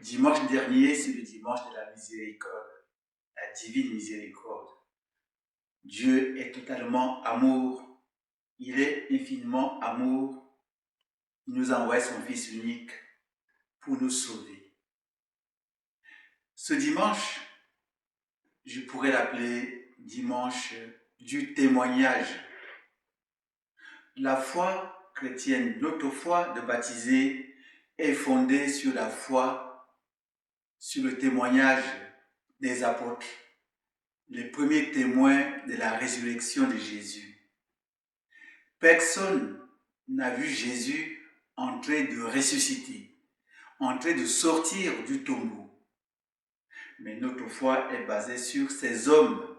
Dimanche dernier, c'est le dimanche de la miséricorde, la divine miséricorde. Dieu est totalement amour. Il est infiniment amour. Il nous a envoyé son Fils unique pour nous sauver. Ce dimanche, je pourrais l'appeler dimanche du témoignage. La foi chrétienne, notre foi de baptisé, est fondée sur la foi, sur le témoignage des apôtres, les premiers témoins de la résurrection de Jésus. Personne n'a vu Jésus en train de ressusciter, en train de sortir du tombeau. Mais notre foi est basée sur ces hommes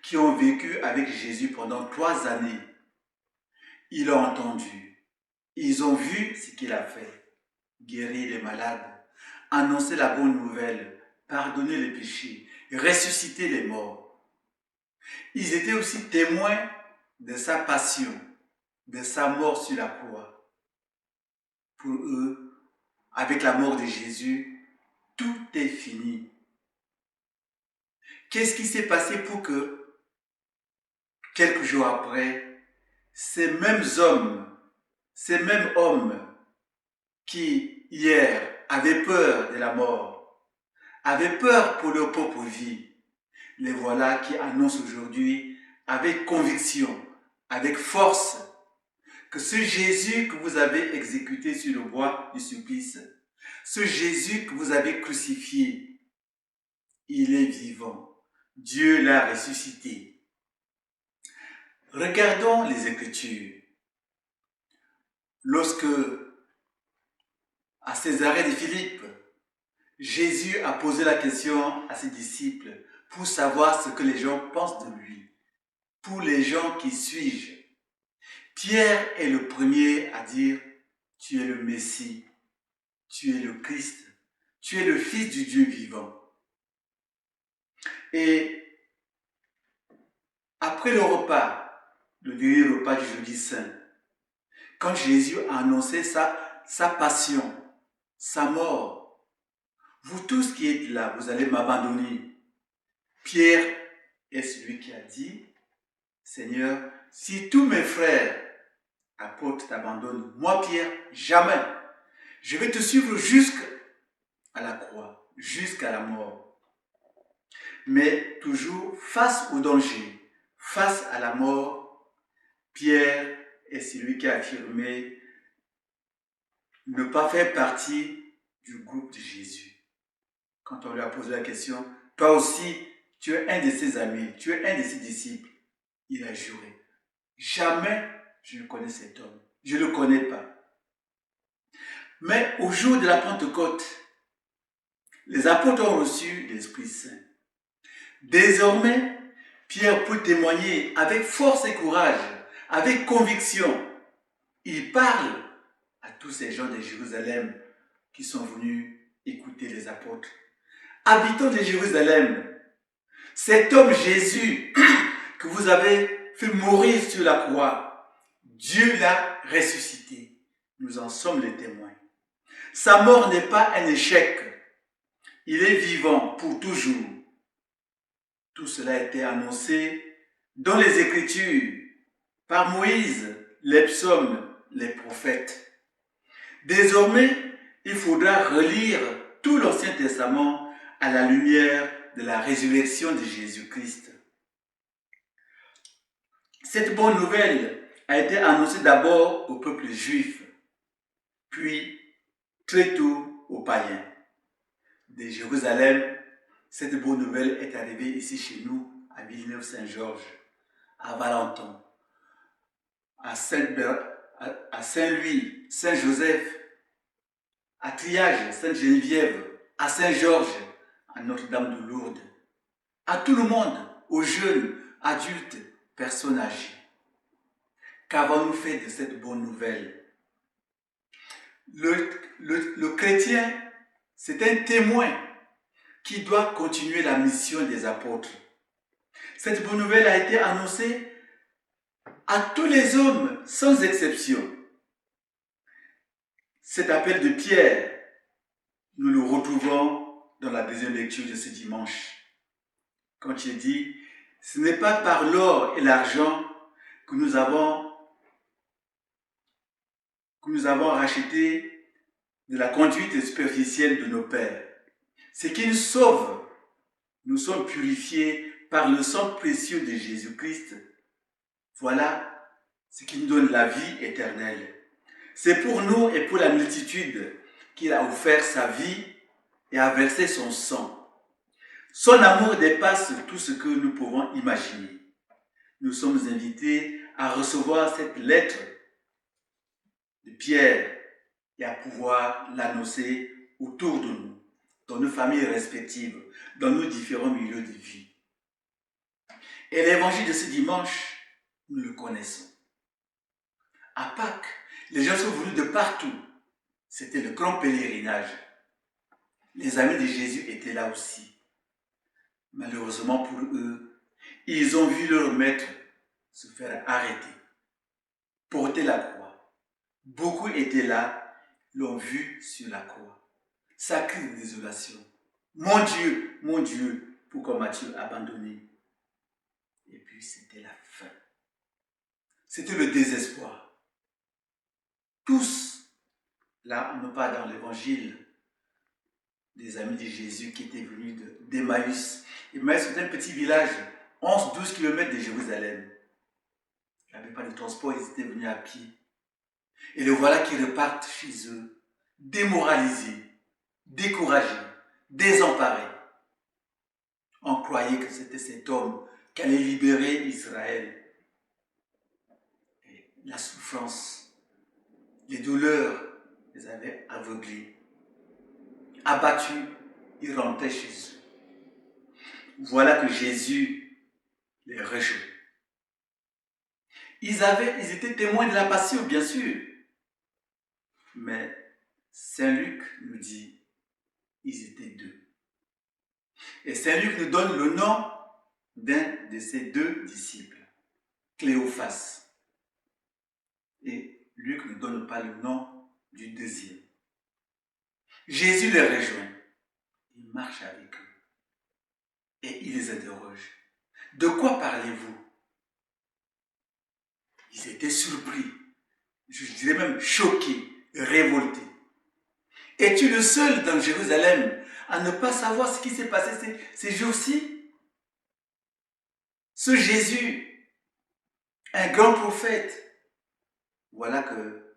qui ont vécu avec Jésus pendant 3 années. Ils l'ont entendu, ils ont vu ce qu'il a fait, guérir les malades, annoncer la bonne nouvelle, pardonner les péchés, ressusciter les morts. Ils étaient aussi témoins de sa passion, de sa mort sur la croix. Pour eux, avec la mort de Jésus, tout est fini. Qu'est-ce qui s'est passé pour que, quelques jours après, ces mêmes hommes qui, hier, avaient peur de la mort, avaient peur pour leur propre vie, les voilà qui annoncent aujourd'hui, avec conviction, avec force, que ce Jésus que vous avez exécuté sur le bois du supplice, ce Jésus que vous avez crucifié, il est vivant. Dieu l'a ressuscité. Regardons les Écritures. Lorsque, à Césarée de Philippe, Jésus a posé la question à ses disciples pour savoir ce que les gens pensent de lui. Pour les gens, qui suis-je? Pierre est le premier à dire « Tu es le Messie, tu es le Christ, tu es le Fils du Dieu vivant. » Et après le repas, le dernier repas du jeudi saint, quand Jésus a annoncé sa passion, sa mort, vous tous qui êtes là, vous allez m'abandonner. Pierre est celui qui a dit, Seigneur, si tous mes frères apôtres t'abandonnent, moi Pierre, jamais. Je vais te suivre jusqu'à la croix, jusqu'à la mort. Mais toujours face au danger, face à la mort, Pierre est celui qui a affirmé ne pas faire partie du groupe de Jésus. Quand on lui a posé la question, toi aussi, tu es un de ses amis, tu es un de ses disciples. Il a juré, jamais je ne connais cet homme, je ne le connais pas. Mais au jour de la Pentecôte, les apôtres ont reçu l'Esprit Saint. Désormais, Pierre peut témoigner avec force et courage, avec conviction. Il parle à tous ces gens de Jérusalem qui sont venus écouter les apôtres. Habitants de Jérusalem, cet homme Jésus que vous avez fait mourir sur la croix, Dieu l'a ressuscité. Nous en sommes les témoins. Sa mort n'est pas un échec. Il est vivant pour toujours. Tout cela a été annoncé dans les Écritures, par Moïse, les psaumes, les prophètes. Désormais, il faudra relire tout l'Ancien Testament à la lumière de la résurrection de Jésus-Christ. Cette bonne nouvelle a été annoncée d'abord au peuple juif, puis très tôt aux païens. De Jérusalem, cette bonne nouvelle est arrivée ici chez nous, à Villeneuve-Saint-Georges, à Valenton, à Saint-Louis, Saint-Joseph, à Triage, Sainte-Geneviève, à Saint-Georges, à Notre-Dame de Lourdes, à tout le monde, aux jeunes, adultes, personnes âgées. Qu'avons-nous fait de cette bonne nouvelle? Le chrétien, c'est un témoin qui doit continuer la mission des apôtres. Cette bonne nouvelle a été annoncée à tous les hommes, sans exception. Cet appel de Pierre, nous le retrouvons dans la deuxième lecture de ce dimanche. Quand il dit, ce n'est pas par l'or et l'argent que nous avons racheté de la conduite superficielle de nos pères. Ce qui nous sauve, nous sommes purifiés par le sang précieux de Jésus-Christ. Voilà ce qui nous donne la vie éternelle. C'est pour nous et pour la multitude qu'il a offert sa vie et a versé son sang. Son amour dépasse tout ce que nous pouvons imaginer. Nous sommes invités à recevoir cette lettre de Pierre et à pouvoir l'annoncer autour de nous, dans nos familles respectives, dans nos différents milieux de vie. Et l'évangile de ce dimanche, nous le connaissons. À Pâques, les gens sont venus de partout. C'était le grand pèlerinage. Les amis de Jésus étaient là aussi. Malheureusement pour eux, ils ont vu leur maître se faire arrêter, porter la croix. Beaucoup étaient là, l'ont vu sur la croix. Sacrée désolation. Mon Dieu, pourquoi m'as-tu abandonné? Et puis c'était la fin. C'était le désespoir. Tous, là on ne parle dans l'évangile des amis de Jésus qui étaient venus d'Emmaüs. Emmaüs c'était un petit village, 11-12 km de Jérusalem. Il n'y avait pas de transport, ils étaient venus à pied. Et le voilà qui repartent chez eux, démoralisés, découragés, désemparés. On croyait que c'était cet homme qui allait libérer Israël. Et la souffrance, les douleurs les avaient aveuglés. Abattus, ils rentraient chez eux. Voilà que Jésus les rejoint. Ils étaient témoins de la passion, bien sûr. Mais Saint Luc nous dit, ils étaient deux. Et Saint Luc nous donne le nom d'un de ses deux disciples, Cléophas. Et Luc ne donne pas le nom du deuxième. Jésus les rejoint. Il marche avec eux. Et il les interroge. De quoi parlez-vous? Ils étaient surpris. Je dirais même choqués, révoltés. Es-tu le seul dans Jérusalem à ne pas savoir ce qui s'est passé ces jours-ci? Ce Jésus, un grand prophète, voilà que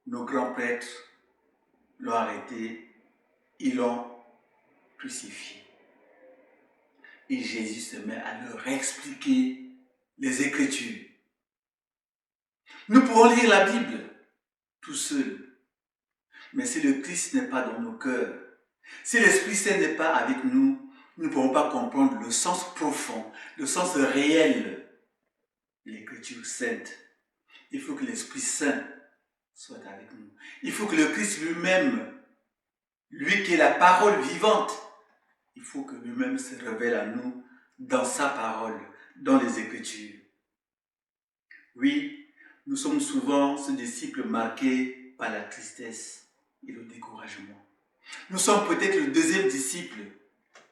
nos grands prêtres l'ont arrêté, ils l'ont crucifié. Et Jésus se met à leur expliquer les Écritures. Nous pouvons lire la Bible tout seuls, mais si le Christ n'est pas dans nos cœurs, si l'Esprit Saint n'est pas avec nous, nous ne pouvons pas comprendre le sens profond, le sens réel de l'Écriture sainte. Il faut que l'Esprit Saint soit avec nous. Il faut que le Christ lui-même, lui qui est la parole vivante, il faut que lui-même se révèle à nous dans sa parole, dans les Écritures. Oui, nous sommes souvent ce disciple marqué par la tristesse et le découragement. Nous sommes peut-être le deuxième disciple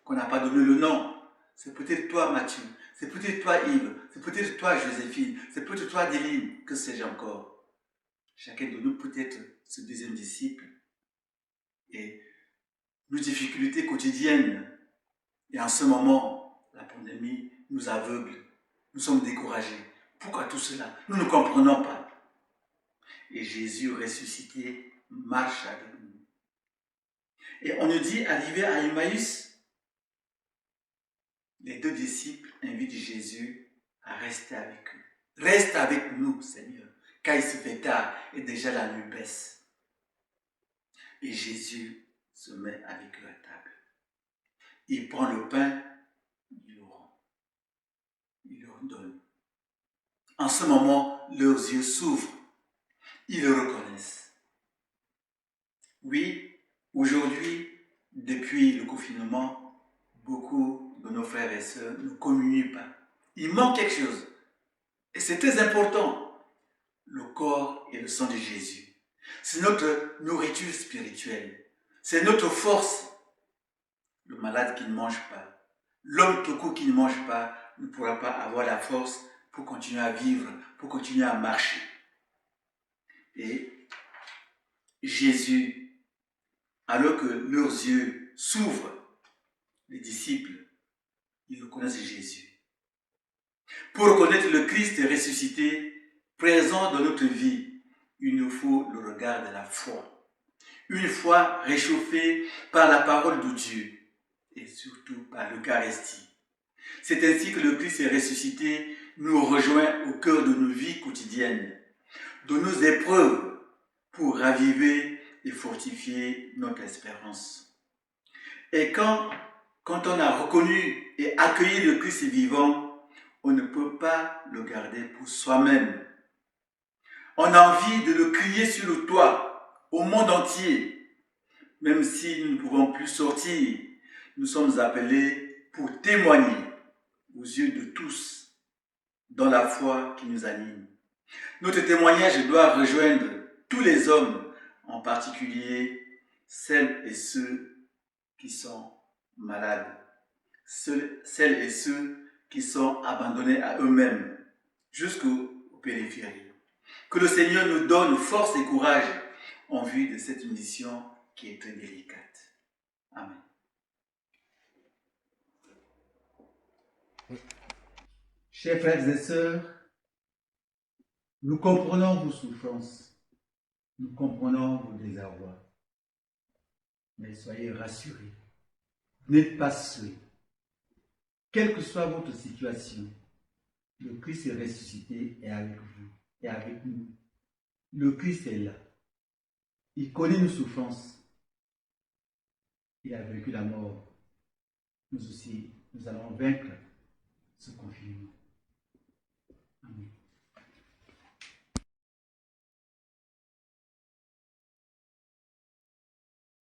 qu'on n'a pas donné le nom. C'est peut-être toi, Mathieu. C'est peut-être toi, Yves. C'est peut-être toi, Joséphine. C'est peut-être toi, Déline. Que sais-je encore? Chacun de nous peut être ce deuxième disciple. Et nos difficultés quotidiennes, et en ce moment, la pandémie nous aveugle. Nous sommes découragés. Pourquoi tout cela? Nous ne comprenons pas. Et Jésus ressuscité marche avec nous. Et on nous dit, arrivé à Emmaüs, les deux disciples invitent Jésus à rester avec eux. Reste avec nous, Seigneur, car il se fait tard et déjà la nuit baisse. Et Jésus se met avec eux à table. Il prend le pain, il le rend. Il leur donne. En ce moment, leurs yeux s'ouvrent. Ils le reconnaissent. Oui, aujourd'hui, depuis le confinement, beaucoup de nos frères et sœurs ne communient pas. Il manque quelque chose. Et c'est très important. Le corps et le sang de Jésus. C'est notre nourriture spirituelle. C'est notre force. Le malade qui ne mange pas, l'homme tout court qui ne mange pas, ne pourra pas avoir la force pour continuer à vivre, pour continuer à marcher. Et Jésus, alors que leurs yeux s'ouvrent, les disciples, ils reconnaissent Jésus. Pour reconnaître le Christ ressuscité, présent dans notre vie, il nous faut le regard de la foi. Une foi réchauffée par la parole de Dieu et surtout par l'Eucharistie. C'est ainsi que le Christ ressuscité nous rejoint au cœur de nos vies quotidiennes, de nos épreuves, pour raviver et fortifier notre espérance. Et quand on a reconnu et accueilli le Christ vivant, on ne peut pas le garder pour soi-même. On a envie de le crier sur le toit, au monde entier. Même si nous ne pouvons plus sortir, nous sommes appelés pour témoigner aux yeux de tous dans la foi qui nous anime. Notre témoignage doit rejoindre tous les hommes, en particulier celles et ceux qui sont malades, celles et ceux qui sont abandonnés à eux-mêmes, jusqu'aux périphéries. Que le Seigneur nous donne force et courage en vue de cette mission qui est très délicate. Amen. Chers frères et sœurs, nous comprenons vos souffrances, nous comprenons vos désarrois. Mais soyez rassurés, vous n'êtes pas seuls. Quelle que soit votre situation, le Christ est ressuscité et avec vous, et avec nous. Le Christ est là. Il connaît nos souffrances. Il a vaincu la mort. Nous aussi, nous allons vaincre ce confinement.